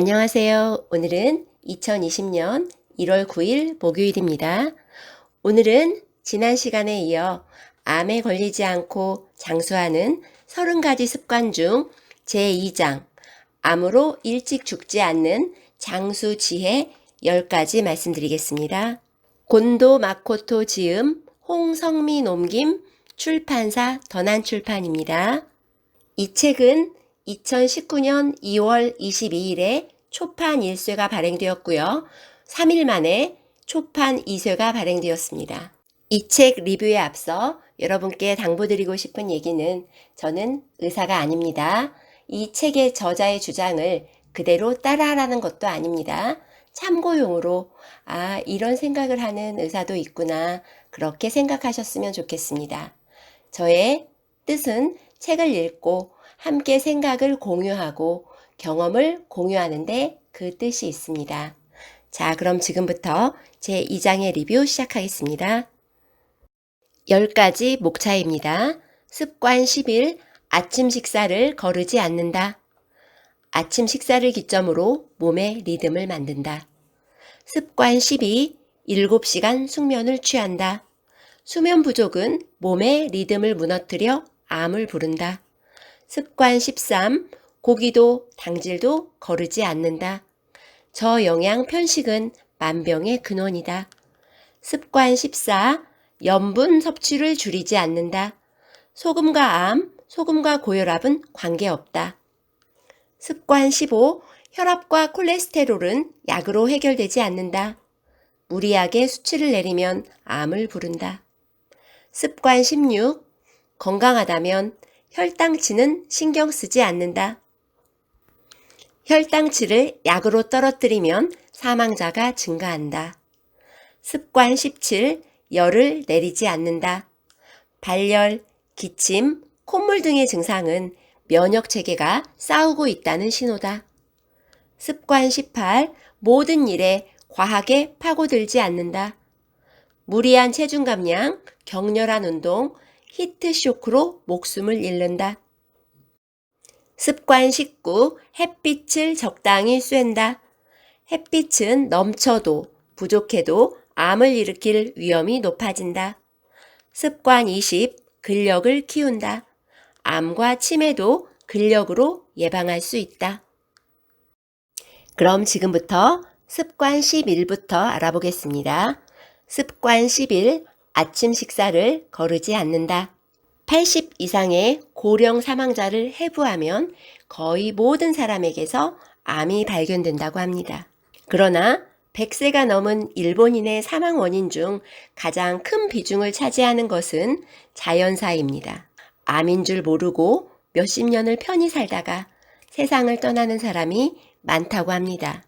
안녕하세요. 오늘은 2020년 1월 9일 목요일입니다. 오늘은 지난 시간에 이어 암에 걸리지 않고 장수하는 30가지 습관 중 제2장 암으로 일찍 죽지 않는 장수 지혜 10가지 말씀드리겠습니다. 곤도 마코토 지음, 홍성미 옮김, 출판사 던한출판입니다. 이 책은 2019년 2월 22일에 초판 1쇄가 발행되었고요. 3일 만에 초판 2쇄가 발행되었습니다. 이 책 리뷰에 앞서 여러분께 당부드리고 싶은 얘기는 저는 의사가 아닙니다. 이 책의 저자의 주장을 그대로 따라하라는 것도 아닙니다. 참고용으로 이런 생각을 하는 의사도 있구나 그렇게 생각하셨으면 좋겠습니다. 저의 뜻은 책을 읽고 함께 생각을 공유하고 경험을 공유하는데 그 뜻이 있습니다. 자, 그럼 지금부터 제2장의 리뷰 시작하겠습니다. 10가지 목차입니다. 습관 11, 아침 식사를 거르지 않는다. 아침 식사를 기점으로 몸의 리듬을 만든다. 습관 12, 7시간 숙면을 취한다. 수면 부족은 몸의 리듬을 무너뜨려 암을 부른다. 습관 13, 고기도 당질도 거르지 않는다. 저영양 편식은 만병의 근원이다. 습관 14, 염분 섭취를 줄이지 않는다. 소금과 암, 소금과 고혈압은 관계없다. 습관 15, 혈압과 콜레스테롤은 약으로 해결되지 않는다. 무리하게 수치를 내리면 암을 부른다. 습관 16, 건강하다면 혈당치는 신경 쓰지 않는다. 혈당치를 약으로 떨어뜨리면 사망자가 증가한다. 습관 17, 열을 내리지 않는다. 발열, 기침, 콧물 등의 증상은 면역체계가 싸우고 있다는 신호다. 습관 18, 모든 일에 과하게 파고들지 않는다. 무리한 체중 감량, 격렬한 운동, 히트쇼크로 목숨을 잃는다. 습관 19, 햇빛을 적당히 쐰다. 햇빛은 넘쳐도 부족해도 암을 일으킬 위험이 높아진다. 습관 20, 근력을 키운다. 암과 치매도 근력으로 예방할 수 있다. 그럼 지금부터 습관 11부터 알아보겠습니다. 습관 11, 아침 식사를 거르지 않는다. 80 이상의 고령 사망자를 해부하면 거의 모든 사람에게서 암이 발견된다고 합니다. 그러나 100세가 넘은 일본인의 사망 원인 중 가장 큰 비중을 차지하는 것은 자연사입니다. 암인 줄 모르고 몇십 년을 편히 살다가 세상을 떠나는 사람이 많다고 합니다.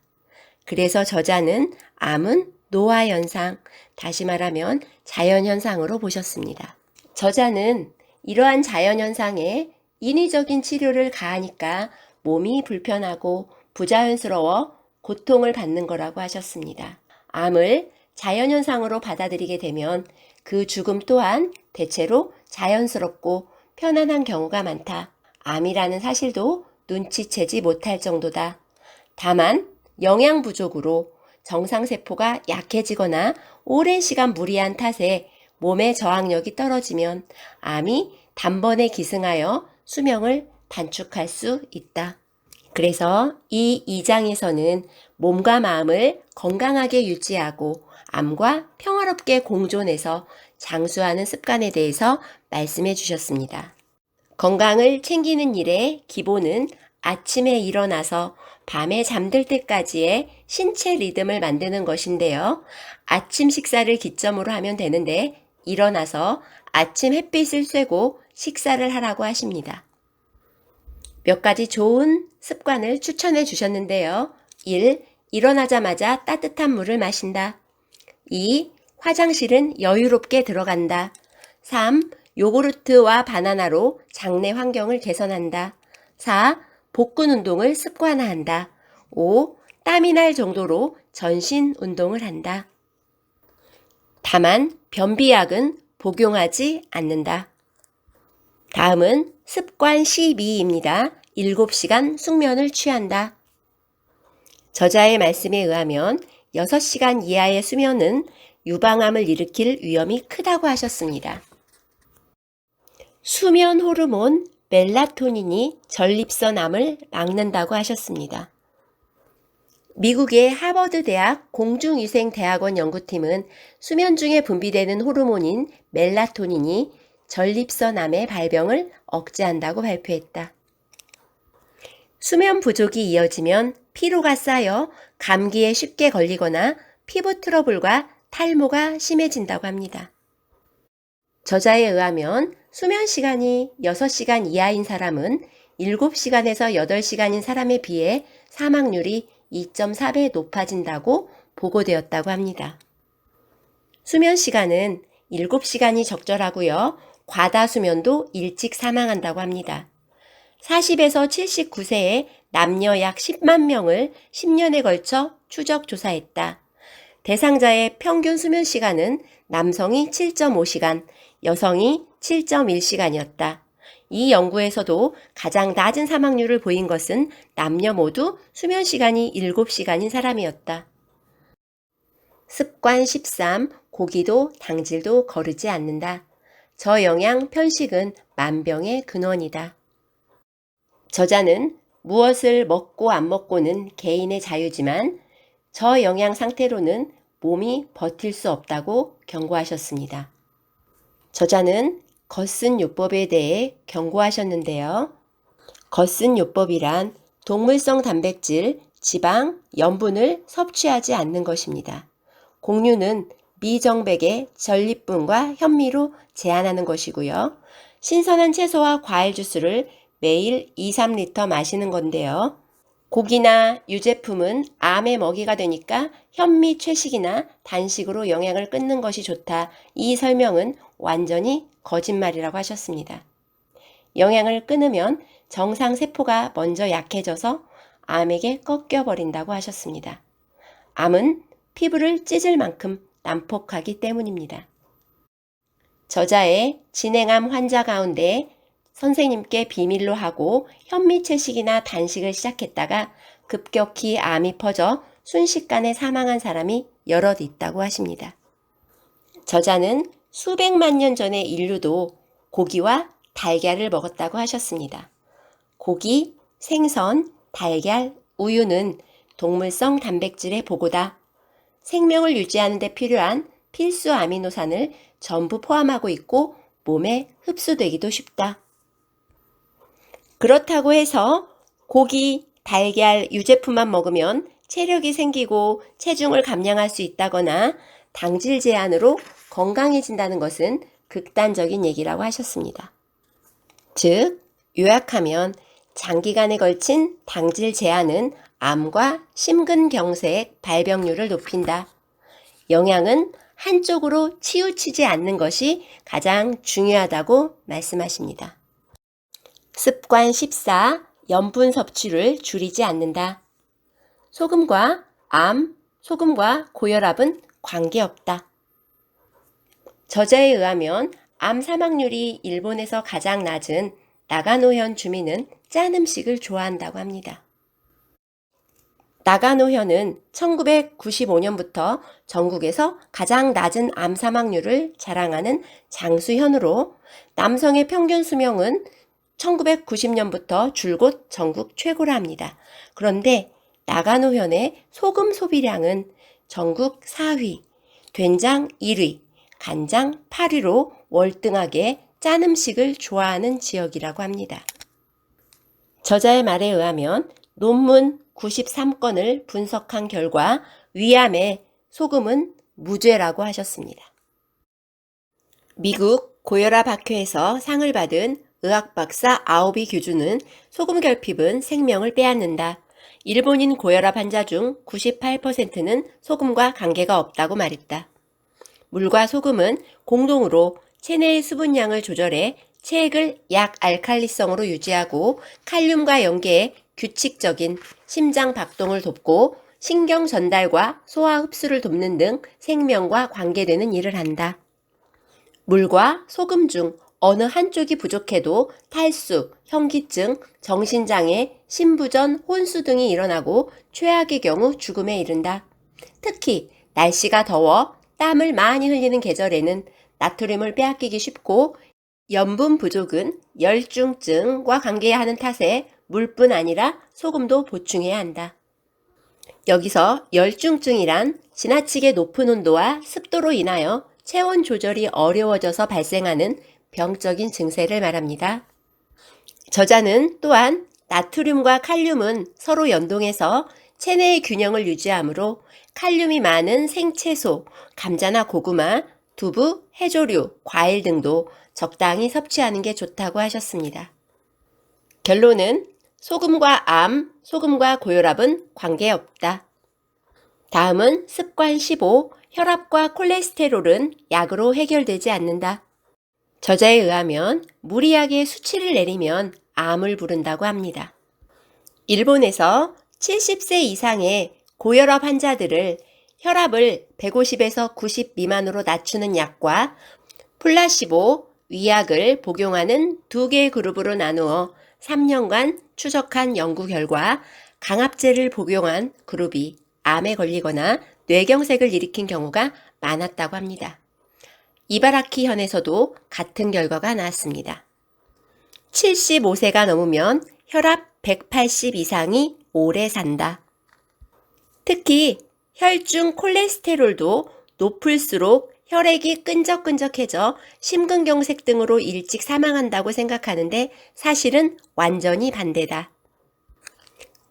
그래서 저자는 암은 노화현상, 다시 말하면 자연현상으로 보셨습니다. 저자는 이러한 자연현상에 인위적인 치료를 가하니까 몸이 불편하고 부자연스러워 고통을 받는 거라고 하셨습니다. 암을 자연현상으로 받아들이게 되면 그 죽음 또한 대체로 자연스럽고 편안한 경우가 많다. 암이라는 사실도 눈치채지 못할 정도다. 다만 영양 부족으로 정상세포가 약해지거나 오랜 시간 무리한 탓에 몸의 저항력이 떨어지면 암이 단번에 기승하여 수명을 단축할 수 있다. 그래서 이 2장에서는 몸과 마음을 건강하게 유지하고 암과 평화롭게 공존해서 장수하는 습관에 대해서 말씀해 주셨습니다. 건강을 챙기는 일의 기본은 아침에 일어나서 밤에 잠들 때까지의 신체 리듬을 만드는 것인데요. 아침 식사를 기점으로 하면 되는데 일어나서 아침 햇빛을 쐬고 식사를 하라고 하십니다. 몇 가지 좋은 습관을 추천해 주셨는데요. 1. 일어나자마자 따뜻한 물을 마신다. 2. 화장실은 여유롭게 들어간다. 3. 요구르트와 바나나로 장내 환경을 개선한다. 4. 복근 운동을 습관화한다. 5. 땀이 날 정도로 전신 운동을 한다. 다만 변비약은 복용하지 않는다. 다음은 습관 12입니다. 7시간 숙면을 취한다. 저자의 말씀에 의하면 6시간 이하의 수면은 유방암을 일으킬 위험이 크다고 하셨습니다. 수면 호르몬 멜라토닌이 전립선암을 막는다고 하셨습니다. 미국의 하버드 대학 공중위생대학원 연구팀은 수면 중에 분비되는 호르몬인 멜라토닌이 전립선암의 발병을 억제한다고 발표했다. 수면 부족이 이어지면 피로가 쌓여 감기에 쉽게 걸리거나 피부 트러블과 탈모가 심해진다고 합니다. 저자에 의하면 수면 시간이 6시간 이하인 사람은 7시간에서 8시간인 사람에 비해 사망률이 2.4배 높아진다고 보고되었다고 합니다. 수면 시간은 7시간이 적절하고요. 과다 수면도 일찍 사망한다고 합니다. 40에서 79세의 남녀 약 10만 명을 10년에 걸쳐 추적 조사했다. 대상자의 평균 수면 시간은 남성이 7.5시간, 여성이 7.1시간이었다. 이 연구에서도 가장 낮은 사망률을 보인 것은 남녀 모두 수면 시간이 7시간인 사람이었다. 습관 13. 고기도 당질도 거르지 않는다. 저영양 편식은 만병의 근원이다. 저자는 무엇을 먹고 안 먹고는 개인의 자유지만 저영양 상태로는 몸이 버틸 수 없다고 경고하셨습니다. 저자는 겉쓴요법에 대해 경고하셨는데요. 겉쓴요법이란 동물성 단백질, 지방, 염분을 섭취하지 않는 것입니다. 곡류는 미정백의 전립분과 현미로 제한하는 것이고요. 신선한 채소와 과일 주스를 매일 2-3리터 마시는 건데요. 고기나 유제품은 암의 먹이가 되니까 현미 채식이나 단식으로 영양을 끊는 것이 좋다. 이 설명은 완전히 거짓말이라고 하셨습니다. 영양을 끊으면 정상세포가 먼저 약해져서 암에게 꺾여버린다고 하셨습니다. 암은 피부를 찢을 만큼 난폭하기 때문입니다. 저자의 진행암 환자 가운데 선생님께 비밀로 하고 현미채식이나 단식을 시작했다가 급격히 암이 퍼져 순식간에 사망한 사람이 여럿 있다고 하십니다. 저자는 수백만 년 전의 인류도 고기와 달걀을 먹었다고 하셨습니다. 고기, 생선, 달걀, 우유는 동물성 단백질의 보고다. 생명을 유지하는 데 필요한 필수 아미노산을 전부 포함하고 있고 몸에 흡수되기도 쉽다. 그렇다고 해서 고기, 달걀, 유제품만 먹으면 체력이 생기고 체중을 감량할 수 있다거나 당질 제한으로 건강해진다는 것은 극단적인 얘기라고 하셨습니다. 즉, 요약하면 장기간에 걸친 당질 제한은 암과 심근경색 발병률을 높인다. 영양은 한쪽으로 치우치지 않는 것이 가장 중요하다고 말씀하십니다. 습관 14. 염분 섭취를 줄이지 않는다. 소금과 암, 소금과 고혈압은 관계없다. 저자에 의하면 암 사망률이 일본에서 가장 낮은 나가노현 주민은 짠 음식을 좋아한다고 합니다. 나가노현은 1995년부터 전국에서 가장 낮은 암 사망률을 자랑하는 장수현으로 남성의 평균 수명은 1990년부터 줄곧 전국 최고라 합니다. 그런데 나가노현의 소금 소비량은 전국 4위, 된장 1위, 간장 8위로 월등하게 짠 음식을 좋아하는 지역이라고 합니다. 저자의 말에 의하면 논문 93건을 분석한 결과 위암에 소금은 무죄라고 하셨습니다. 미국 고혈압 학회에서 상을 받은 의학 박사 아오비 교주는 소금 결핍은 생명을 빼앗는다. 일본인 고혈압 환자 중 98%는 소금과 관계가 없다고 말했다. 물과 소금은 공동으로 체내의 수분량을 조절해 체액을 약알칼리성으로 유지하고 칼륨과 연계해 규칙적인 심장 박동을 돕고 신경 전달과 소화 흡수를 돕는 등 생명과 관계되는 일을 한다. 물과 소금 중 어느 한쪽이 부족해도 탈수, 현기증, 정신장애, 신부전, 혼수 등이 일어나고 최악의 경우 죽음에 이른다. 특히 날씨가 더워 땀을 많이 흘리는 계절에는 나트륨을 빼앗기기 쉽고 염분 부족은 열중증과 관계하는 탓에 물뿐 아니라 소금도 보충해야 한다. 여기서 열중증이란 지나치게 높은 온도와 습도로 인하여 체온 조절이 어려워져서 발생하는 병적인 증세를 말합니다. 저자는 또한 나트륨과 칼륨은 서로 연동해서 체내의 균형을 유지하므로 칼륨이 많은 생채소, 감자나 고구마, 두부, 해조류, 과일 등도 적당히 섭취하는 게 좋다고 하셨습니다. 결론은 소금과 암, 소금과 고혈압은 관계없다. 다음은 습관 15, 혈압과 콜레스테롤은 약으로 해결되지 않는다. 저자에 의하면 무리하게 수치를 내리면 암을 부른다고 합니다. 일본에서 70세 이상의 고혈압 환자들을 혈압을 150에서 90 미만으로 낮추는 약과 플라시보, 위약을 복용하는 두 개의 그룹으로 나누어 3년간 추적한 연구 결과 강압제를 복용한 그룹이 암에 걸리거나 뇌경색을 일으킨 경우가 많았다고 합니다. 이바라키 현에서도 같은 결과가 나왔습니다. 75세가 넘으면 혈압 180 이상이 오래 산다. 특히 혈중 콜레스테롤도 높을수록 혈액이 끈적끈적해져 심근경색 등으로 일찍 사망한다고 생각하는데 사실은 완전히 반대다.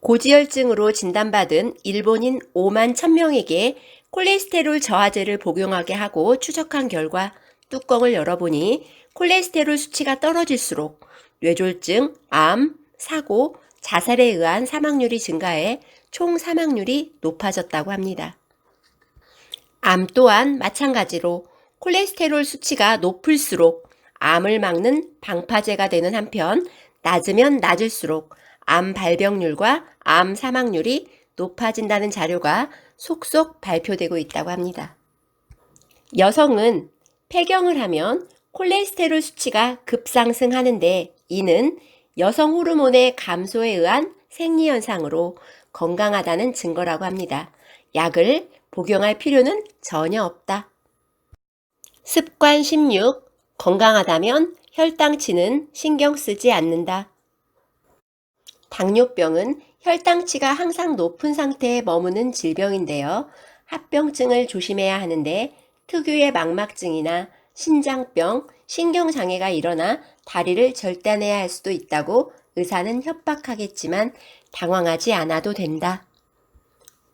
고지혈증으로 진단받은 일본인 5만 1000명에게 콜레스테롤 저하제를 복용하게 하고 추적한 결과 뚜껑을 열어보니 콜레스테롤 수치가 떨어질수록 뇌졸중, 암, 사고, 자살에 의한 사망률이 증가해 총 사망률이 높아졌다고 합니다. 암 또한 마찬가지로 콜레스테롤 수치가 높을수록 암을 막는 방파제가 되는 한편 낮으면 낮을수록 암 발병률과 암 사망률이 높아진다는 자료가 속속 발표되고 있다고 합니다. 여성은 폐경을 하면 콜레스테롤 수치가 급상승하는데 이는 여성 호르몬의 감소에 의한 생리현상으로 건강하다는 증거라고 합니다. 약을 복용할 필요는 전혀 없다. 습관 16. 건강하다면 혈당치는 신경 쓰지 않는다. 당뇨병은 혈당치가 항상 높은 상태에 머무는 질병인데요. 합병증을 조심해야 하는데 특유의 망막증이나 신장병, 신경장애가 일어나 다리를 절단해야 할 수도 있다고 의사는 협박하겠지만 당황하지 않아도 된다.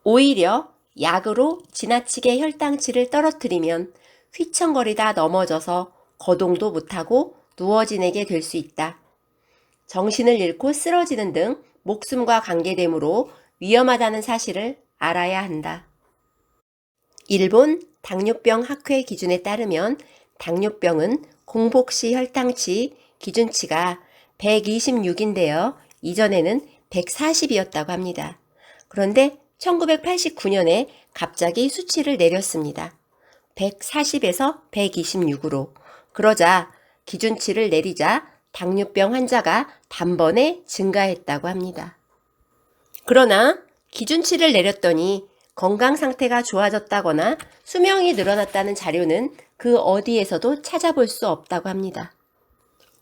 오히려 약으로 지나치게 혈당치를 떨어뜨리면 휘청거리다 넘어져서 거동도 못하고 누워 지내게 될 수 있다. 정신을 잃고 쓰러지는 등 목숨과 관계되므로 위험하다는 사실을 알아야 한다. 일본 당뇨병 학회 기준에 따르면 당뇨병은 공복시 혈당치 기준치가 126인데요. 이전에는 140이었다고 합니다. 그런데 1989년에 갑자기 수치를 내렸습니다. 140에서 126으로. 그러자 기준치를 내리자 당뇨병 환자가 단번에 증가했다고 합니다. 그러나 기준치를 내렸더니 건강 상태가 좋아졌다거나 수명이 늘어났다는 자료는 그 어디에서도 찾아볼 수 없다고 합니다.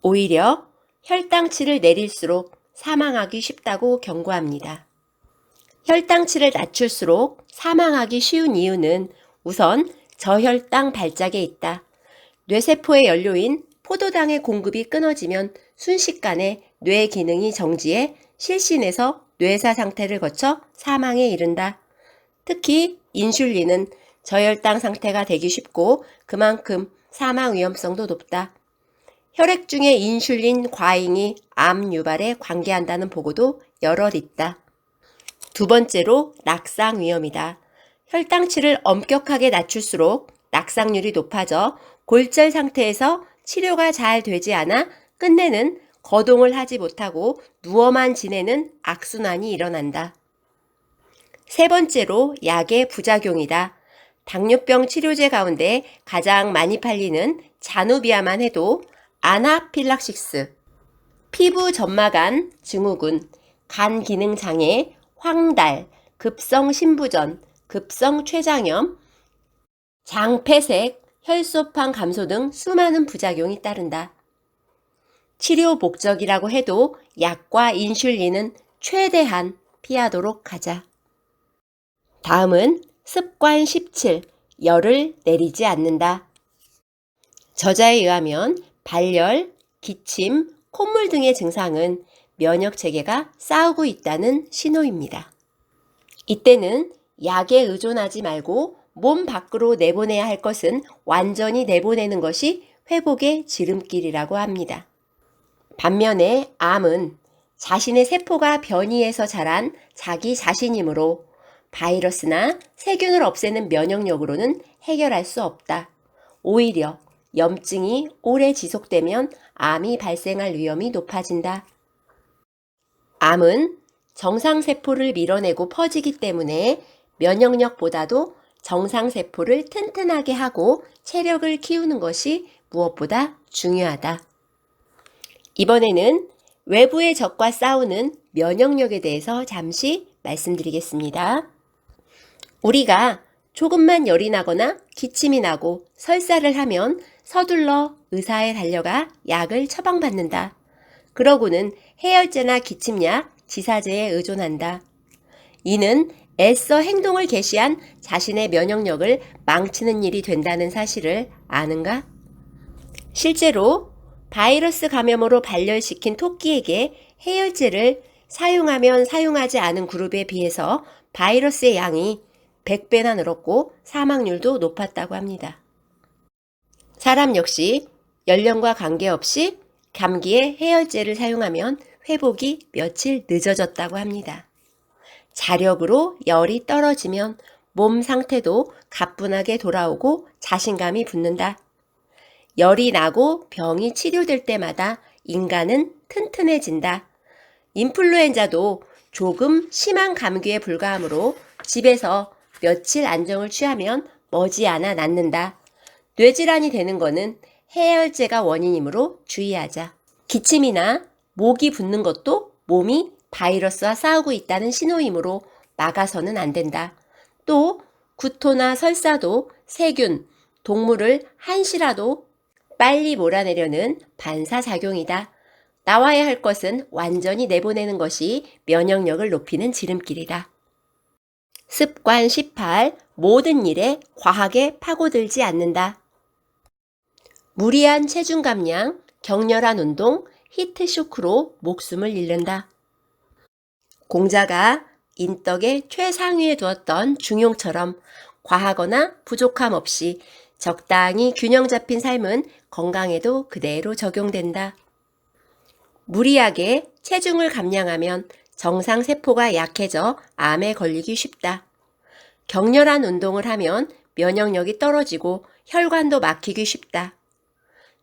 오히려 혈당치를 내릴수록 사망하기 쉽다고 경고합니다. 혈당치를 낮출수록 사망하기 쉬운 이유는 우선 저혈당 발작에 있다. 뇌세포의 연료인 포도당의 공급이 끊어지면 순식간에 뇌 기능이 정지해 실신해서 뇌사 상태를 거쳐 사망에 이른다. 특히 인슐린은 저혈당 상태가 되기 쉽고 그만큼 사망 위험성도 높다. 혈액 중의 인슐린 과잉이 암 유발에 관계한다는 보고도 여럿 있다. 두 번째로 낙상 위험이다. 혈당치를 엄격하게 낮출수록 낙상률이 높아져 골절 상태에서 치료가 잘 되지 않아 끝내는 거동을 하지 못하고 누워만 지내는 악순환이 일어난다. 세 번째로 약의 부작용이다. 당뇨병 치료제 가운데 가장 많이 팔리는 자누비아만 해도 아나필락시스, 피부 점막암 증후군, 간 기능 장애, 황달, 급성 신부전, 급성 췌장염, 장폐색, 혈소판 감소 등 수많은 부작용이 따른다. 치료 목적이라고 해도 약과 인슐린은 최대한 피하도록 하자. 다음은 습관 17, 열을 내리지 않는다. 저자에 의하면 발열, 기침, 콧물 등의 증상은 면역 체계가 싸우고 있다는 신호입니다. 이때는 약에 의존하지 말고 몸 밖으로 내보내야 할 것은 완전히 내보내는 것이 회복의 지름길이라고 합니다. 반면에 암은 자신의 세포가 변이해서 자란 자기 자신이므로 바이러스나 세균을 없애는 면역력으로는 해결할 수 없다. 오히려 염증이 오래 지속되면 암이 발생할 위험이 높아진다. 암은 정상세포를 밀어내고 퍼지기 때문에 면역력보다도 정상세포를 튼튼하게 하고 체력을 키우는 것이 무엇보다 중요하다. 이번에는 외부의 적과 싸우는 면역력에 대해서 잠시 말씀드리겠습니다. 우리가 조금만 열이 나거나 기침이 나고 설사를 하면 서둘러 의사에 달려가 약을 처방받는다. 그러고는 해열제나 기침약, 지사제에 의존한다. 이는 애써 행동을 개시한 자신의 면역력을 망치는 일이 된다는 사실을 아는가? 실제로 바이러스 감염으로 발열시킨 토끼에게 해열제를 사용하면 사용하지 않은 그룹에 비해서 바이러스의 양이 100배나 늘었고 사망률도 높았다고 합니다. 사람 역시 연령과 관계없이 감기에 해열제를 사용하면 회복이 며칠 늦어졌다고 합니다. 자력으로 열이 떨어지면 몸 상태도 가뿐하게 돌아오고 자신감이 붙는다. 열이 나고 병이 치료될 때마다 인간은 튼튼해진다. 인플루엔자도 조금 심한 감기에 불과하므로 집에서 며칠 안정을 취하면 머지않아 낫는다. 뇌질환이 되는 것은 해열제가 원인이므로 주의하자. 기침이나 목이 붓는 것도 몸이 바이러스와 싸우고 있다는 신호이므로 막아서는 안 된다. 또 구토나 설사도 세균, 동물을 한시라도 빨리 몰아내려는 반사작용이다. 나와야 할 것은 완전히 내보내는 것이 면역력을 높이는 지름길이다. 습관 18. 모든 일에 과하게 파고들지 않는다. 무리한 체중 감량, 격렬한 운동, 히트쇼크로 목숨을 잃는다. 공자가 인덕의 최상위에 두었던 중용처럼 과하거나 부족함 없이 적당히 균형 잡힌 삶은 건강에도 그대로 적용된다. 무리하게 체중을 감량하면 정상세포가 약해져 암에 걸리기 쉽다. 격렬한 운동을 하면 면역력이 떨어지고 혈관도 막히기 쉽다.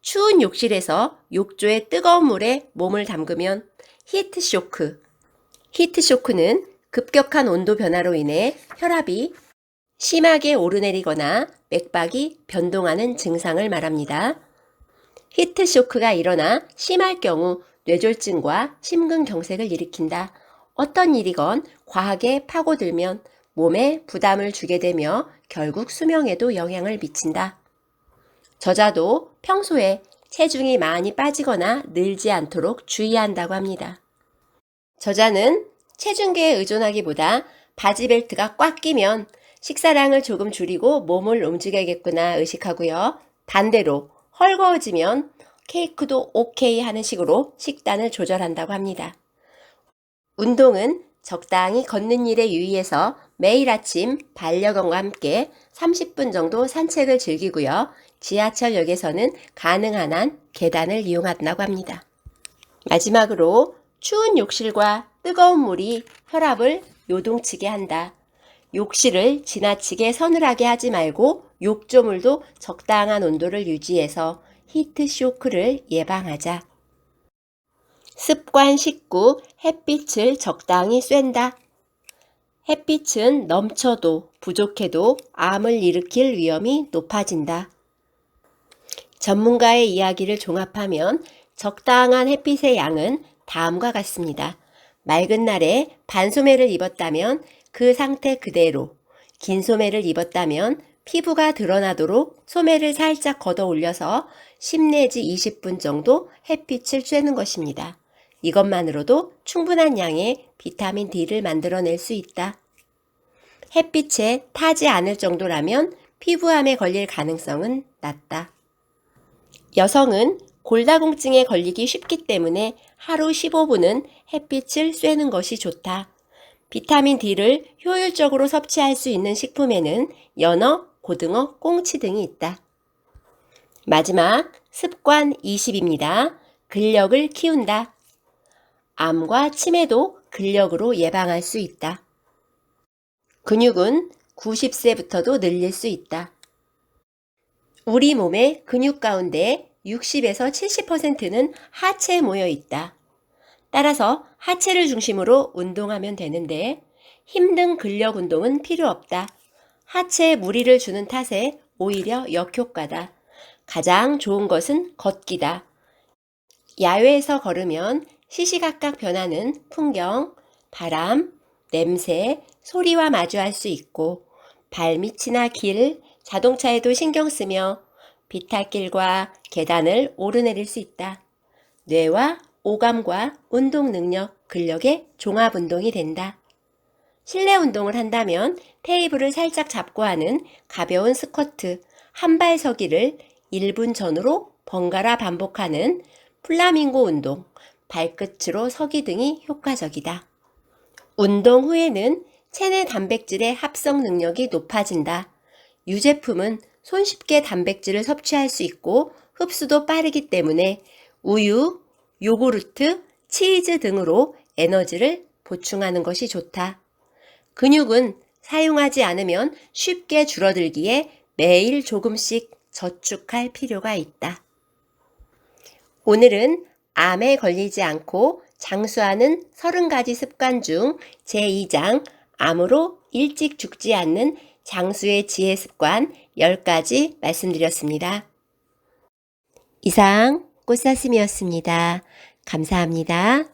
추운 욕실에서 욕조의 뜨거운 물에 몸을 담그면 히트쇼크. 히트쇼크는 급격한 온도 변화로 인해 혈압이 심하게 오르내리거나 맥박이 변동하는 증상을 말합니다. 히트쇼크가 일어나 심할 경우 뇌졸중과 심근경색을 일으킨다. 어떤 일이건 과하게 파고들면 몸에 부담을 주게 되며 결국 수명에도 영향을 미친다. 저자도 평소에 체중이 많이 빠지거나 늘지 않도록 주의한다고 합니다. 저자는 체중계에 의존하기보다 바지 벨트가 꽉 끼면 식사량을 조금 줄이고 몸을 움직여야겠구나 의식하고요. 반대로 헐거워지면 케이크도 오케이 하는 식으로 식단을 조절한다고 합니다. 운동은 적당히 걷는 일에 유의해서 매일 아침 반려견과 함께 30분 정도 산책을 즐기고요. 지하철역에서는 가능한 한 계단을 이용한다고 합니다. 마지막으로 추운 욕실과 뜨거운 물이 혈압을 요동치게 한다. 욕실을 지나치게 서늘하게 하지 말고 욕조물도 적당한 온도를 유지해서 히트쇼크를 예방하자. 습관 19. 햇빛을 적당히 쐰다. 햇빛은 넘쳐도 부족해도 암을 일으킬 위험이 높아진다. 전문가의 이야기를 종합하면 적당한 햇빛의 양은 다음과 같습니다. 맑은 날에 반소매를 입었다면 그 상태 그대로, 긴 소매를 입었다면 피부가 드러나도록 소매를 살짝 걷어 올려서 10 내지 20분 정도 햇빛을 쬐는 것입니다. 이것만으로도 충분한 양의 비타민 D를 만들어낼 수 있다. 햇빛에 타지 않을 정도라면 피부암에 걸릴 가능성은 낮다. 여성은 골다공증에 걸리기 쉽기 때문에 하루 15분은 햇빛을 쐬는 것이 좋다. 비타민 D를 효율적으로 섭취할 수 있는 식품에는 연어, 고등어, 꽁치 등이 있다. 마지막 습관 20입니다. 근력을 키운다. 암과 치매도 근력으로 예방할 수 있다. 근육은 90세부터도 늘릴 수 있다. 우리 몸의 근육 가운데 60에서 70%는 하체에 모여 있다. 따라서 하체를 중심으로 운동하면 되는데 힘든 근력 운동은 필요 없다. 하체에 무리를 주는 탓에 오히려 역효과다. 가장 좋은 것은 걷기다. 야외에서 걸으면 시시각각 변하는 풍경, 바람, 냄새, 소리와 마주할 수 있고 발밑이나 길, 자동차에도 신경 쓰며 비탈길과 계단을 오르내릴 수 있다. 뇌와 오감과 운동 능력, 근력의 종합 운동이 된다. 실내 운동을 한다면 테이블을 살짝 잡고 하는 가벼운 스쿼트, 한 발 서기를 1분 전후로 번갈아 반복하는 플라밍고 운동, 발끝으로 서기 등이 효과적이다. 운동 후에는 체내 단백질의 합성 능력이 높아진다. 유제품은 손쉽게 단백질을 섭취할 수 있고 흡수도 빠르기 때문에 우유, 요구르트, 치즈 등으로 에너지를 보충하는 것이 좋다. 근육은 사용하지 않으면 쉽게 줄어들기에 매일 조금씩 저축할 필요가 있다. 오늘은 암에 걸리지 않고 장수하는 30가지 습관 중 제2장 암으로 일찍 죽지 않는 장수의 지혜 습관 10가지 말씀드렸습니다. 이상 꽃사슴이었습니다. 감사합니다.